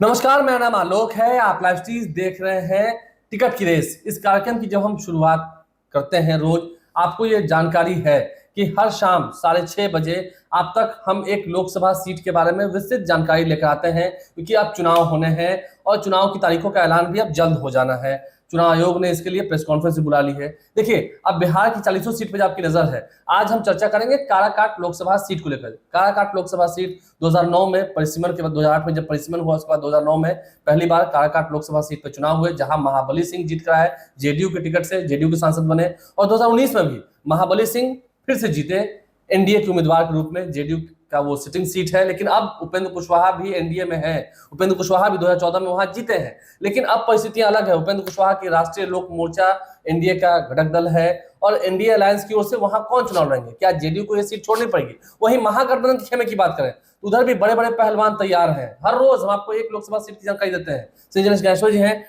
नमस्कार, मेरा नाम आलोक है। आप लाइव स्ट्रीम देख रहे हैं टिकट की रेस। इस कार्यक्रम की जब हम शुरुआत करते हैं रोज, आपको ये जानकारी है कि हर शाम 6:30 बजे आप तक हम एक लोकसभा सीट के बारे में विस्तृत जानकारी लेकर आते हैं, क्योंकि अब चुनाव होने हैं और चुनाव की तारीखों का ऐलान भी अब जल्द हो जाना है। चुनाव आयोग ने इसके लिए प्रेस कॉन्फ्रेंस भी बुला ली है। देखिए, अब बिहार की 40 सीट पर आपकी नजर है। आज हम चर्चा करेंगे काराकाट लोकसभा सीट को लेकर। काराकाट लोकसभा सीट 2009 में परिसीमन के बाद, 2008 में जब परिसीमन हुआ, उसके बाद 2009 में पहली बार काराकाट लोकसभा सीट पर चुनाव हुए, जहां महाबली सिंह जीत कर आए जेडीयू के टिकट से, जेडीयू के सांसद बने। और 2019 में भी महाबली सिंह फिर से जीते एनडीए के उम्मीदवार के रूप में। जेडीयू का वो सिटिंग सीट है, लेकिन अब उपेंद्र कुशवाहा भी एनडीए में है। उपेंद्र कुशवाहा भी 2014 में वहां जीते हैं, लेकिन अब परिस्थितियां अलग है। उपेंद्र कुशवाहा की राष्ट्रीय लोक मोर्चा एनडीए का घटक दल है, और एनडीए अलायंस की ओर से वहां कौन चुनाव लड़ेंगे? क्या जेडीयू को यह सीट छोड़नी पड़ेगी? वहीं महागठबंधन के खेमे की बात करें तो उधर भी बड़े बड़े पहलवान तैयार हैं। हर रोज हम आपको एक लोकसभा सीट की जानकारी देते हैं। संजय ज्ञानेश्वर जी हैं,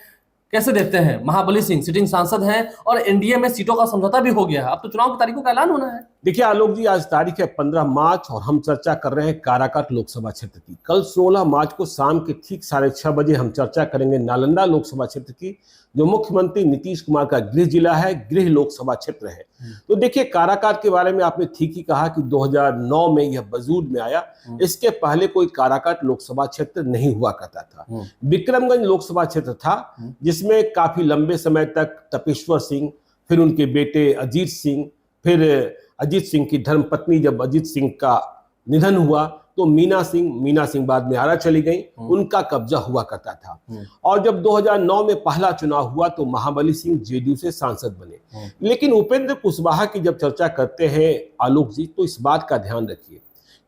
कैसे देखते हैं? महाबली सिंह सिटिंग सांसद हैं और एनडीए में सीटों का समझौता भी हो गया है। अब तो चुनाव की तारीखों का ऐलान होना है। देखिए आलोक जी, आज तारीख है 15 मार्च और हम चर्चा कर रहे हैं काराकाट लोकसभा क्षेत्र की। कल 16 मार्च को शाम के ठीक 6:30 बजे हम चर्चा करेंगे नालंदा लोकसभा क्षेत्र की, जो मुख्यमंत्री नीतीश कुमार का गृह जिला है, गृह लोकसभा क्षेत्र है। तो देखिए, काराकाट के बारे में आपने ठीक ही कहा कि 2009 में यह वजूद में आया। इसके पहले कोई काराकाट लोकसभा क्षेत्र नहीं हुआ करता था। विक्रमगंज लोकसभा क्षेत्र था, जिसमें काफी लंबे समय तक तपेश्वर सिंह, फिर उनके बेटे अजीत सिंह, फिर अजीत सिंह की धर्मपत्नी, जब अजीत सिंह का निधन हुआ तो मीना सिंह बाद में आरा चली गई, उनका कब्जा हुआ करता था। और जब 2009 में पहला चुनाव हुआ तो महाबली सिंह जेडीयू से सांसद बने। लेकिन उपेंद्र कुशवाहा की जब चर्चा करते हैं आलोक जी, तो इस बात का ध्यान रखिए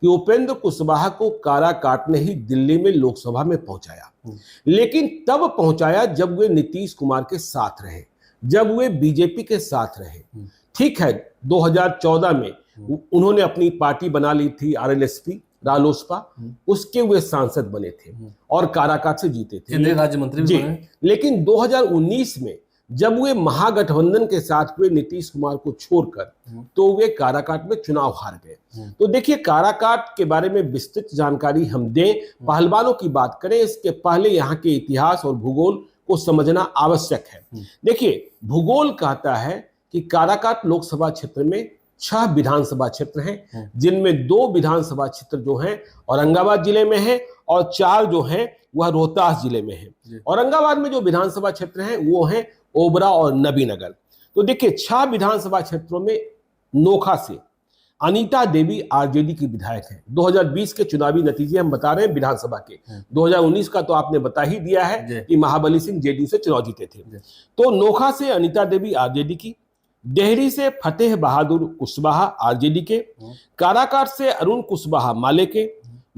कि उपेंद्र कुशवाहा को काराकाट ने ही दिल्ली में लोकसभा में पहुंचाया, लेकिन तब पहुंचाया जब वे नीतीश कुमार के साथ रहे, जब वे बीजेपी के साथ रहे। ठीक है, 2014 में उन्होंने अपनी पार्टी बना ली थी, आरएलएसपी, रालोसपा, उसके वे सांसद बने थे और काराकाट से जीते थे, केंद्रीय राज्य मंत्री भी बने। लेकिन 2019 में जब वे महागठबंधन के साथ हुए नीतीश कुमार को छोड़कर, तो वे काराकाट में चुनाव हार गए। तो देखिए, काराकाट के बारे में विस्तृत जानकारी हम दें, पहलवानों की बात करें, इसके पहले यहाँ के इतिहास और भूगोल को समझना आवश्यक है। देखिए, भूगोल कहता है कि काराकाट लोकसभा क्षेत्र में 6 विधानसभा क्षेत्र हैं, जिनमें 2 विधानसभा क्षेत्र जो हैं औरंगाबाद जिले में हैं और 4 जो हैं वह रोहतास जिले में हैं। औरंगाबाद में जो विधानसभा क्षेत्र हैं वो हैं ओबरा और नबीनगर। तो देखिए, 6 विधानसभा क्षेत्रों में नोखा से अनीता देवी आरजेडी की विधायक हैं। 2020 के चुनावी नतीजे हम बता रहे हैं विधानसभा के। 2019 का तो आपने बता ही दिया है कि महाबली सिंह जेडीयू से चुनाव जीते थे। तो नोखा से अनीता देवी आरजेडी की, डेहरी से फतेह बहादुर कुशवाहा आरजेडी के, काराकाट से अरुण कुशवाहा माले के,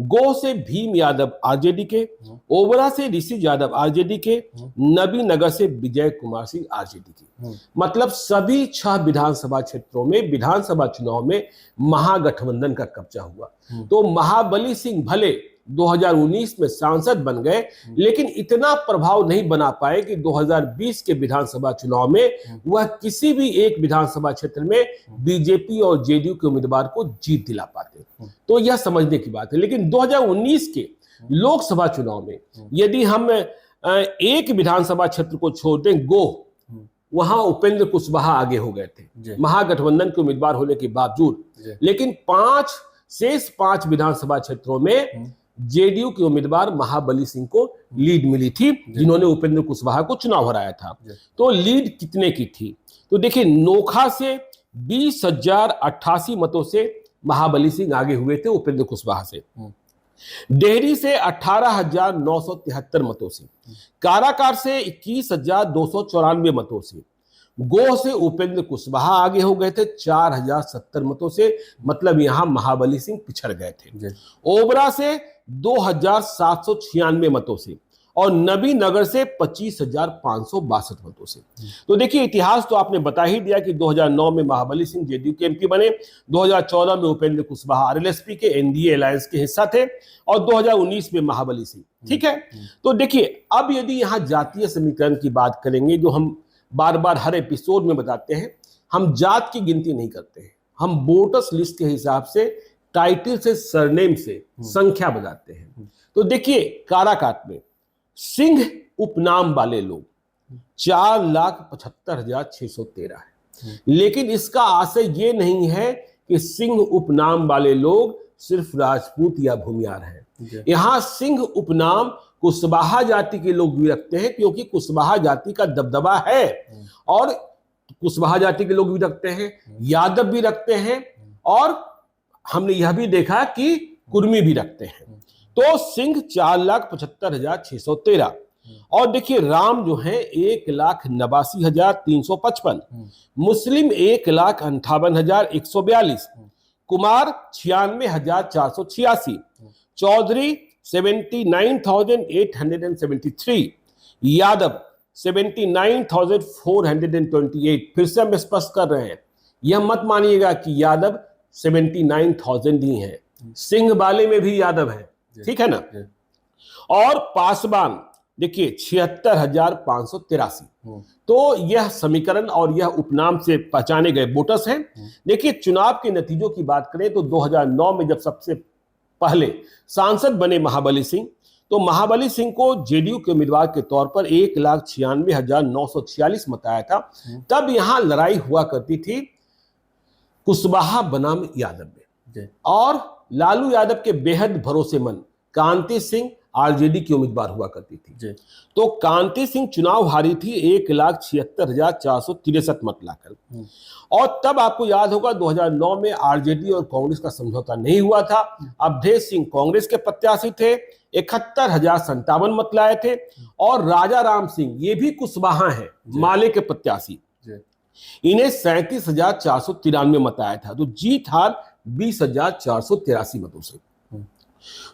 गोह से भीम यादव आरजेडी के, ओबरा से ऋषि यादव आरजेडी के, नबीनगर से विजय कुमार सिंह आरजेडी के। मतलब सभी 6 विधानसभा क्षेत्रों में विधानसभा चुनाव में महागठबंधन का कब्जा हुआ। तो महाबली सिंह भले 2019 में सांसद बन गए, लेकिन इतना प्रभाव नहीं बना पाए कि 2020 के विधानसभा चुनाव में वह किसी भी एक विधानसभा क्षेत्र में बीजेपी और जेडीयू के उम्मीदवार को जीत दिला पाते। तो यह समझने की बात है। लेकिन 2019 के लोकसभा चुनाव में यदि हम एक विधानसभा क्षेत्र को छोड़ दें, गोह, वहां उपेंद्र कुशवाहा आगे हो गए थे महागठबंधन के उम्मीदवार होने के बावजूद। लेकिन 5 विधानसभा क्षेत्रों में जेडीयू के उम्मीदवार महाबली सिंह को लीड मिली थी, जिन्होंने उपेंद्र कुशवाहा को चुनाव हराया था। तो लीड कितने की थी? तो देखिए, नोखा से 20,088 मतों से महाबली सिंह आगे हुए थे उपेंद्र कुशवाहा से, डेहरी से 18,973 मतों से, काराकाट से 21,294 मतों से, गोह से उपेंद्र कुशवाहा आगे हो गए थे 4,070 मतों से, मतलब यहां महाबली सिंह पिछड़ गए थे। ओबरा से 2,796 मतों से और नबीनगर से 25,562 मतों से। तो देखिए, इतिहास तो आपने बता ही दिया कि 2009 में महाबली सिंह जेडीयू के एमपी बने, 2014 में उपेंद्र कुशवाहा आरएलएसपी के एनडीए अलायंस के हिस्सा थे और 2019 में महाबली सिंह। ठीक है, तो देखिए, अब यदि यहां जातीय समीकरण की बात करेंगे, जो हम बार बार हर एपिसोड में बताते हैं, हम जात की गिनती नहीं करते हैं, हम वोटर्स लिस्ट के हिसाब से टाइटल से सरनेम से संख्या बताते हैं। तो देखिए, काराकाट में सिंह उपनाम वाले लोग 4,75,613 है। लेकिन इसका आशय ये नहीं है कि सिंह उपनाम वाले लोग सिर्फ राजपूत या भूमियार हैं। यहां सिंह उपनाम कुशवाहा जाति के लोग भी रखते हैं, क्योंकि कुशवाहा जाति का दबदबा है, और कुशवाहा जाति के लोग भी रखते हैं, यादव भी रखते हैं, और हमने यह भी देखा कि कुर्मी भी रखते हैं। तो सिंह 4,75,613, और देखिए राम जो है 1,89,355, मुस्लिम 1,58,142, कुमार 96,486, चौधरी 79,873, यादव 79,428। फिर से हम स्पष्ट कर रहे हैं, यह मत मानिएगा कि यादव 79,000 ही हैं, सिंह वाले में भी यादव है, ठीक है ना। और पासवान देखिए 76,583। तो यह समीकरण और यह उपनाम से पहचाने गए वोटर्स हैं। देखिए चुनाव के नतीजों की बात करें तो 2009 में जब सबसे पहले सांसद बने महाबली सिंह, तो महाबली सिंह को जेडीयू के उम्मीदवार के तौर पर 1,96,946 मत आया था। तब यहां लड़ाई हुआ करती थी कुशवाहा बनाम यादव में, और लालू यादव के बेहद भरोसेमंद कांति सिंह आरजेडी की उम्मीदवार हुआ करती थी। तो कांति सिंह चुनाव हारी थी 1,76,463 मत लाकर। और तब आपको याद होगा 2009 में आरजेडी और कांग्रेस का समझौता नहीं हुआ था। अवधेश सिंह कांग्रेस के प्रत्याशी थे, 71,057 मत लाए थे, और राजा राम सिंह ये भी कुशवाहा हैं, माले के प्रत्याशी, इन्हें 37,493 मत आया था। तो जीत हार 20,483 मतों से।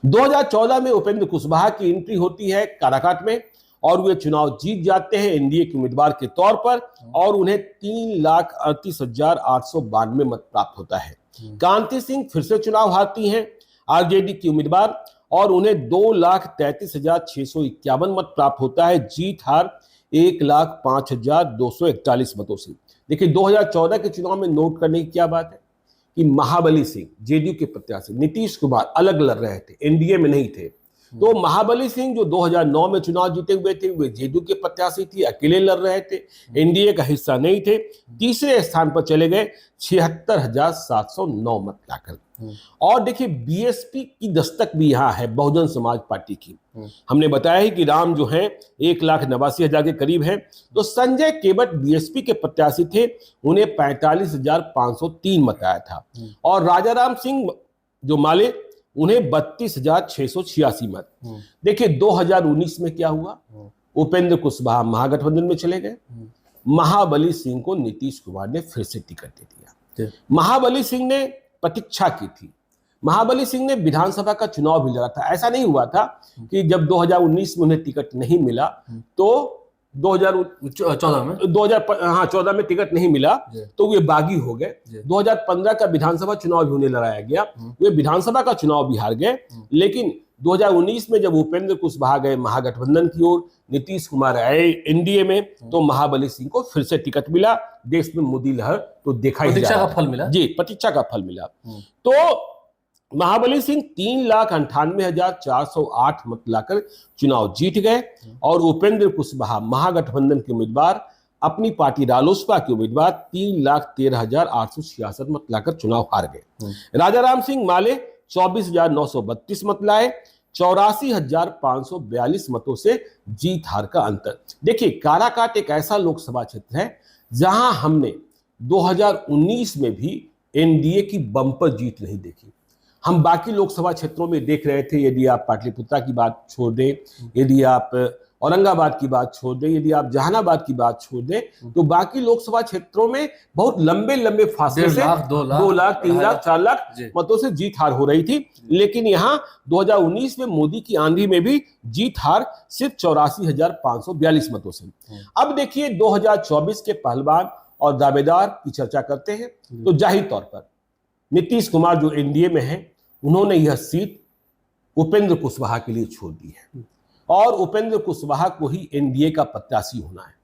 2014 में उपेंद्र कुशवाहा की एंट्री होती है काराकाट में, और वे चुनाव जीत जाते हैं एनडीए के उम्मीदवार के तौर पर, और उन्हें 3,38,892 मत प्राप्त होता है। कांति सिंह फिर से चुनाव हारती हैं आरजेडी की उम्मीदवार, और उन्हें 2,33,651 मत प्राप्त होता है। जीत हार 1,05,241 मतों से। देखिए 2014 के चुनाव में नोट करने की क्या बात है कि महाबली सिंह जेडीयू के प्रत्याशी, नीतीश कुमार अलग लड़ रहे थे, एनडीए में नहीं थे। तो महाबली सिंह जो 2009 में चुनाव जीते हुए थे, वे जेडीयू के प्रत्याशी थी, अकेले लड़ रहे थे, एनडीए का हिस्सा नहीं थे। तीसरे स्थान पर चले गए 76,709 मत लाकर। और देखिए बीएसपी की दस्तक भी यहाँ है, बहुजन समाज पार्टी की। हमने बताया है कि राम जो है 1,89,000 के करीब है। तो संजय केवट बीएसपी के प्रत्याशी थे, उन्हें 45,503 मत आया था। और राजा राम सिंह जो माले, उन्हें 32,686 मत। देखिए 2019 में क्या हुआ, उपेंद्र कुशवाहा महागठबंधन में चले गए, महाबली सिंह को नीतीश कुमार ने फिर से टिकट दे दिया। महाबली सिंह ने प्रतीक्षा की थी, महाबली सिंह ने विधानसभा का चुनाव भी लड़ा था। ऐसा नहीं हुआ था कि जब 2019 में उन्हें टिकट नहीं मिला तो 2014 में टिकट नहीं मिला तो वे बागी हो गए। 2015 का विधानसभा चुनाव भी उन्हें लड़ाया गया, वे विधानसभा का चुनाव भी हार गए। लेकिन 2019 में जब उपेंद्र कुशवाहा गए महागठबंधन की ओर, नीतीश कुमार आए एनडीए में, तो महाबली सिंह को फिर से टिकट मिला। देश में मोदी लहर तो देखा ही प्रतीक्षा का फल मिला। जी, प्रतीक्षा का फल मिला। तो महाबली सिंह 3,98,408 मत लाकर चुनाव जीत गए, और उपेंद्र कुशवाहा महागठबंधन के उम्मीदवार, अपनी पार्टी रालोसपा के उम्मीदवार 3,13,866 मत लाकर चुनाव हार गए। राजा राम सिंह माले 24,932 मत लाए, 84,542 मतों से जीत हार का अंतर। देखिए काराकाट एक ऐसा लोकसभा क्षेत्र है जहां हमने 2019 में भी एनडीए की बम्पर जीत नहीं देखी। हम बाकी लोकसभा क्षेत्रों में देख रहे थे, यदि आप पाटलिपुत्रा की बात छोड़ दें, यदि आप औरंगाबाद की बात छोड़ दें, यदि आप जहानाबाद की बात छोड़ दें, तो बाकी लोकसभा क्षेत्रों में बहुत लंबे लंबे फासले से 2 लाख 3 लाख 4 लाख मतों से जीत हार हो रही थी। लेकिन यहाँ 2019 में मोदी की आंधी में भी जीत हार सिर्फ 84,542 मतों से। अब देखिए 2024 के पहलवान और दावेदार की चर्चा करते हैं, तो जाहिर तौर पर नीतीश कुमार जो एनडीए में है, उन्होंने यह सीट उपेंद्र कुशवाहा के लिए छोड़ दी है, और उपेंद्र कुशवाहा को ही एनडीए का प्रत्याशी होना है।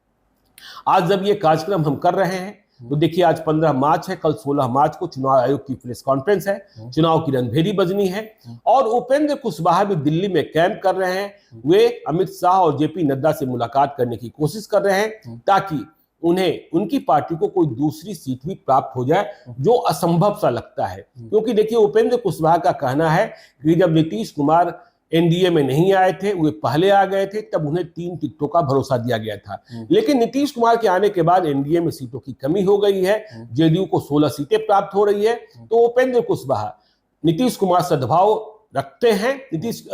आज जब ये कार्यक्रम हम कर रहे हैं तो देखिए आज 15 मार्च है, कल 16 मार्च को चुनाव आयोग की प्रेस कॉन्फ्रेंस है, चुनाव की रणभेरी बजनी है और उपेंद्र कुशवाहा भी दिल्ली में कैंप कर रहे हैं। वे अमित शाह और जेपी नड्डा से मुलाकात करने की कोशिश कर रहे हैं ताकि उन्हें उनकी पार्टी को कोई दूसरी सीट भी प्राप्त हो जाए, जो असंभव सा लगता है। क्योंकि देखिए उपेंद्र कुशवाहा का कहना है कि जब नीतीश कुमार एनडीए में नहीं आए थे, वे पहले आ गए थे, तब उन्हें 3 टिकटों का भरोसा दिया गया था। लेकिन नीतीश कुमार के आने के बाद एनडीए में सीटों की कमी हो गई है, जेडीयू को 16 सीटें प्राप्त हो रही है। तो उपेंद्र कुशवाहा नीतीश कुमार सद्भाव रखते हैं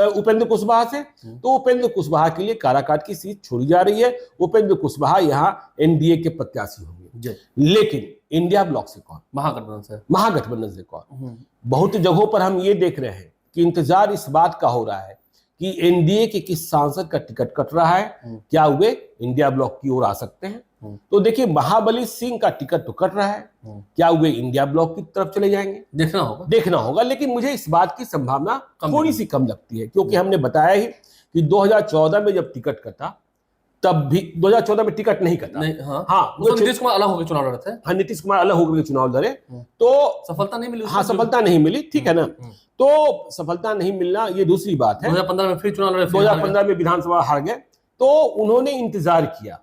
उपेंद्र कुशवाहा से, तो उपेंद्र कुशवाहा के लिए काराकाट की सीट छोड़ी जा रही है। उपेंद्र कुशवाहा यहाँ एनडीए के प्रत्याशी होंगे, लेकिन इंडिया ब्लॉक से कौन? महागठबंधन से कौन? बहुत जगहों पर हम ये देख रहे हैं कि इंतजार इस बात का हो रहा है कि एनडीए के किस सांसद का टिकट कट रहा है, क्या वे इंडिया ब्लॉक की ओर आ सकते हैं। तो देखिए महाबली सिंह का टिकट तो कट रहा है, क्या वे इंडिया ब्लॉक की तरफ चले जाएंगे? देखना होगा। लेकिन मुझे इस बात की संभावना थोड़ी सी कम लगती है, क्योंकि हमने बताया ही कि 2014 में जब टिकट कटा तब भी 2014 में टिकट नहीं कटा। नीतीश कुमार अलग होकर चुनाव लड़े थे। हाँ, नीतीश कुमार अलग होकर चुनाव लड़े तो सफलता नहीं मिली। हाँ, सफलता नहीं मिली, ठीक है ना। तो सफलता नहीं मिलना ये दूसरी बात है। 2015 में फिर चुनाव लड़े, 2015 में विधानसभा हार गए। तो उन्होंने इंतजार किया,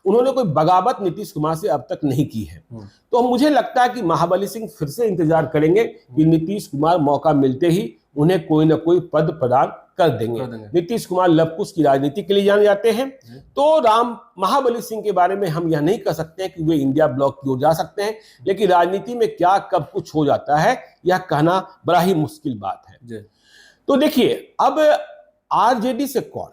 उन्होंने कोई बगावत नीतीश कुमार से अब तक नहीं की है। तो मुझे लगता है कि महाबली सिंह फिर से इंतजार करेंगे कि नीतीश कुमार मौका मिलते ही उन्हें कोई ना कोई पद प्रदान कर देंगे। नीतीश कुमार लवकुश की राजनीति के लिए जाने जाते हैं, तो महाबली सिंह के बारे में हम यह नहीं कह सकते कि वे इंडिया ब्लॉक की ओर जा सकते हैं, लेकिन राजनीति में क्या कब कुछ हो जाता है यह कहना बड़ा ही मुश्किल बात है। तो देखिए अब आरजेडी से कौन?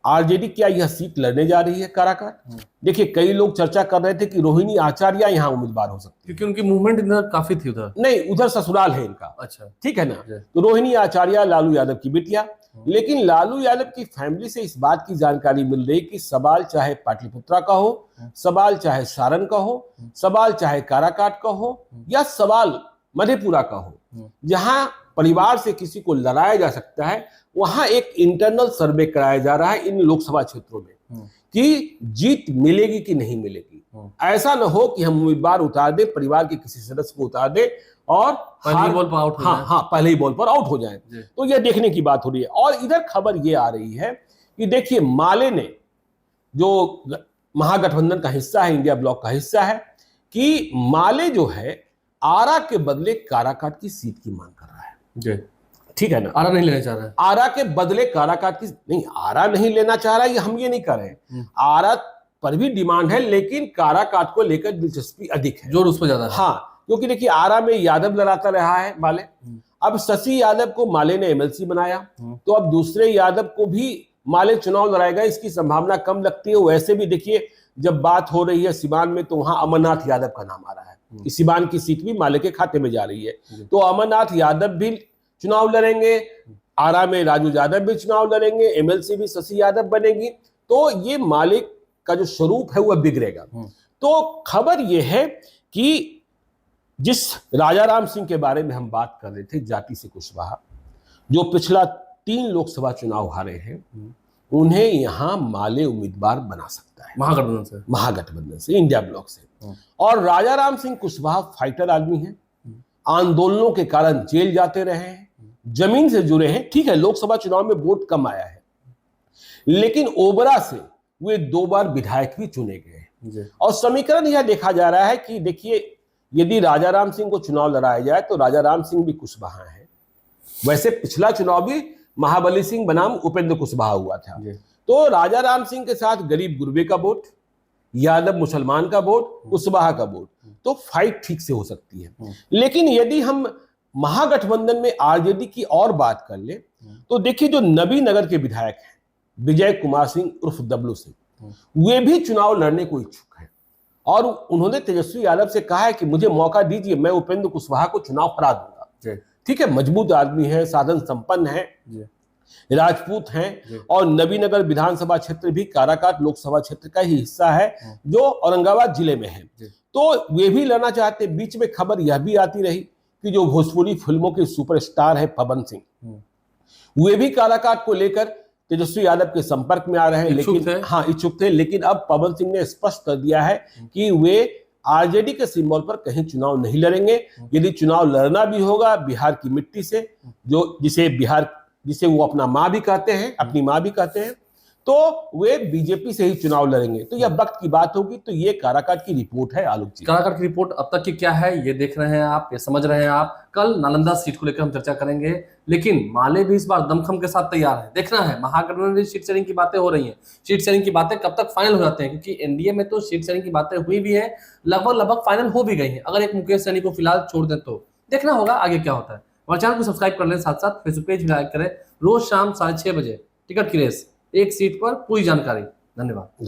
आरजेडी क्या यह सीट लड़ने जा रही है काराकाट? देखिए कई लोग चर्चा कर रहे थे कि रोहिणी आचार्य यहाँ उम्मीदवार हो सकती है, क्योंकि उनकी मूवमेंट इधर काफी थी। उधर नहीं, उधर ससुराल है इनका। अच्छा, ठीक है ना। तो रोहिणी आचार्य लालू यादव की बेटिया, लेकिन लालू यादव की फैमिली से इस बात की जानकारी मिल रही कि सवाल चाहे पाटलिपुत्रा का हो, सवाल चाहे सारण का हो, सवाल चाहे काराकाट का हो, या सवाल मधेपुरा का हो, जहां परिवार से किसी को लड़ाया जा सकता है, वहां एक इंटरनल सर्वे कराया जा रहा है इन लोकसभा क्षेत्रों में कि जीत मिलेगी कि नहीं मिलेगी। ऐसा न हो कि हम उम्मीदवार उतार दे, परिवार के किसी सदस्य को उतार दे और पहले ही बॉल पर आउट हो जाए। हाँ, पहले ही बॉल पर आउट हो जाए। तो यह देखने की बात हो रही है। और इधर खबर यह आ रही है कि देखिए माले ने, जो महागठबंधन का हिस्सा है, इंडिया ब्लॉक का हिस्सा है, कि माले जो है आरा के बदले काराकाट की सीट की मांग कर रहा है। ठीक है ना। आरा नहीं लेना चाह रहा है, आरा के बदले काराकाट की नहीं, आरा नहीं लेना चाह रहा है, ये हम ये नहीं कर रहे हैं। आरा पर भी डिमांड है, लेकिन काराकाट को लेकर दिलचस्पी अधिक है, जोर उस पर ज्यादा है। हाँ, क्योंकि देखिए आरा में यादव लड़ाता रहा है माले। अब शशि यादव को माले ने एमएलसी बनाया, तो अब दूसरे यादव को भी माले चुनाव लड़ाएगा, इसकी संभावना कम लगती है। वैसे भी देखिए जब बात हो रही है सिवान में, तो वहां अमरनाथ यादव का नाम आ रहा है। सिवान की सीट भी माले के खाते में जा रही है, तो अमरनाथ यादव भी चुनाव लड़ेंगे, आरा में राजू यादव भी चुनाव लड़ेंगे, एमएलसी भी शशि यादव बनेगी। तो ये मालिक का जो स्वरूप है वह बिगड़ेगा। तो खबर यह है कि जिस राजा राम सिंह के बारे में हम बात कर रहे थे, जाति से कुशवाहा, जो पिछला 3 लोकसभा चुनाव हारे हैं, उन्हें यहां माले उम्मीदवार बना सकता है महागठबंधन से, इंडिया ब्लॉक से। और राजा राम सिंह कुशवाहा फाइटर आदमी है, आंदोलनों के कारण जेल जाते रहे हैं, जमीन से जुड़े हैं। ठीक है, लोकसभा चुनाव में वोट कम आया है, लेकिन ओबरा से वे 2 बार विधायक भी चुने गए। और समीकरण यह देखा जा रहा है कि देखिए यदि राजा राम सिंह को चुनाव लड़ाया जाए तो राजा राम सिंह भी कुशवाहा है। वैसे पिछला चुनाव भी महाबली सिंह बनाम उपेंद्र कुशवाहा हुआ था। तो राजा राम सिंह के साथ गरीब गुरबे का वोट, यादव मुसलमान का वोट, कुशवाहा का वोट, तो फाइट ठीक से हो सकती है। लेकिन यदि हम महागठबंधन में आरजेडी की और बात कर ले, तो देखिए जो नबीनगर के विधायक हैं विजय कुमार सिंह उर्फ डब्लू सिंह, वे भी चुनाव लड़ने को इच्छुक हैं। और उन्होंने तेजस्वी यादव से कहा है कि मुझे मौका दीजिए, मैं उपेंद्र कुशवाहा को चुनाव हरा दूंगा। ठीक है, मजबूत आदमी है, साधन संपन्न है, राजपूत हैं, और नबीनगर विधानसभा क्षेत्र भी काराकाट लोकसभा क्षेत्र का ही हिस्सा है, जो औरंगाबाद जिले में है। तो वे भी लड़ना चाहते। बीच में खबर यह भी आती रही कि जो भोजपुरी फिल्मों के सुपरस्टार है पवन सिंह, वे भी काराकाट को लेकर तेजस्वी यादव के संपर्क में आ रहे हैं, लेकिन हाँ इच्छुक थे। लेकिन अब पवन सिंह ने स्पष्ट कर दिया है कि वे आरजेडी के सिंबल पर कहीं चुनाव नहीं लड़ेंगे। यदि चुनाव लड़ना भी होगा बिहार की मिट्टी से, जो जिसे वो अपना माँ भी कहते हैं, अपनी माँ भी कहते हैं, तो वे बीजेपी से ही चुनाव लड़ेंगे। तो यह वक्त की बात होगी। तो ये काराकाट की रिपोर्ट है आलोक जी। काराकाट की रिपोर्ट अब तक की क्या है ये देख रहे हैं आप, ये समझ रहे हैं आप। कल नालंदा सीट को लेकर हम चर्चा करेंगे, लेकिन माले भी इस बार दमखम के साथ तैयार है। देखना है, महागठबंधन में सीट शेयरिंग की बातें हो रही हैं। सीट शेयरिंग की बातें कब तक फाइनल हो जाते हैं, क्योंकि एनडीए में तो सीट शेयरिंग की बातें हुई भी है, लगभग फाइनल हो भी गई है। अगर एक मुकेश सहनी को फिलहाल छोड़ दें तो देखना होगा आगे क्या होता है। हमारे चैनल को सब्सक्राइब कर लें, साथ साथ फेसबुक पेज भी लाइक करें। रोज शाम 6:30 बजे टिकट की रेस, एक सीट पर पूरी जानकारी। धन्यवाद।